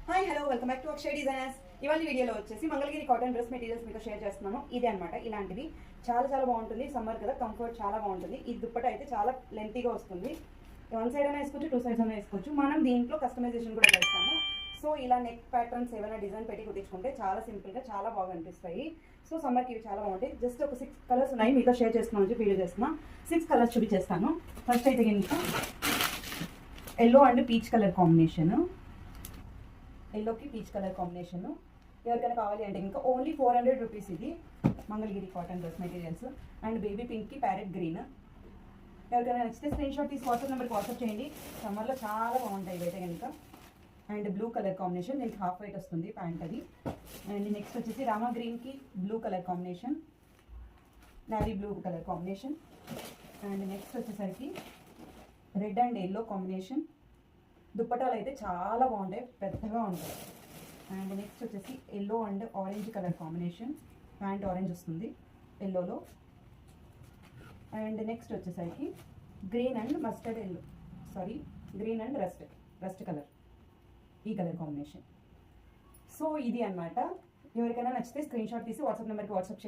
Hi hello welcome back to Akshay designers. ఇవాళ వీడియోలో వచ్చేసి మంగళగిరి కాటన్ డ్రెస్ మెటీరియల్స్ మీతో షేర్ చేస్తున్నాను. ఇదే అనమాట, ఇలాంటివి చాలా బాగుంటుంది. సమ్మర్ కదా, కంఫర్ట్ చాలా బాగుంటుంది. ఈ దుప్పట అయితే చాలా లెంతీగా వస్తుంది. వన్ సైడ్ అయినా వేసుకోవచ్చు, టూ సైడ్స్ అయినా వేసుకోవచ్చు. మనం దీంట్లో కస్టమైజేషన్ కూడా చేస్తాము. సో ఇలా నెక్ ప్యాటర్న్స్ ఏమైనా డిజైన్ పెట్టి కుట్టించుకుంటే చాలా సింపుల్గా చాలా బాగా అనిపిస్తాయి. సో సమ్మర్కి ఇవి చాలా బాగుంటాయి. జస్ట్ ఒక 6 కలర్స్ ఉన్నాయి, మీతో షేర్ చేస్తున్నాను, వీడియో చేస్తున్నా. 6 కలర్స్ చూపించేస్తాను. ఫస్ట్ అయితే కనుక yellow and peach colour combination, ఎల్లోకి పీచ్ కలర్ కాంబినేషన్. ఎవరికైనా కావాలి అంటే ఇంకా ఓన్లీ 400 రూపీస్. ఇది Mangalagiri cotton dress materials. And baby పింక్కి ప్యారెట్ గ్రీన్. ఎవరికైనా నచ్చితే స్క్రీన్ షాట్ తీసి నెంబర్కి వాట్సాప్ చేయండి. సమ్మర్లో చాలా బాగుంటాయి ఇవైతే కనుక. అండ్ బ్లూ కలర్ కాంబినేషన్, దీనికి హాఫ్ వైట్ వస్తుంది ప్యాంట్ అది. అండ్ నెక్స్ట్ వచ్చేసి రామా గ్రీన్కి blue colour combination, navy blue colour combination. And next వచ్చేసరికి రెడ్ అండ్ ఎల్లో కాంబినేషన్. దుప్పటాలు అయితే చాలా బాగుంటాయి, పెద్దగా ఉంటాయి. అండ్ నెక్స్ట్ వచ్చేసి yellow and orange colour combination, pant orange వస్తుంది ఎల్లోలో. అండ్ నెక్స్ట్ వచ్చేసరికి green and mustard yellow, green and rust colour, ఈ కలర్ కాంబినేషన్. సో ఇది అనమాట. ఎవరికైనా నచ్చితే స్క్రీన్ షాట్ తీసి నెంబర్కి వాట్సాప్ చేయండి.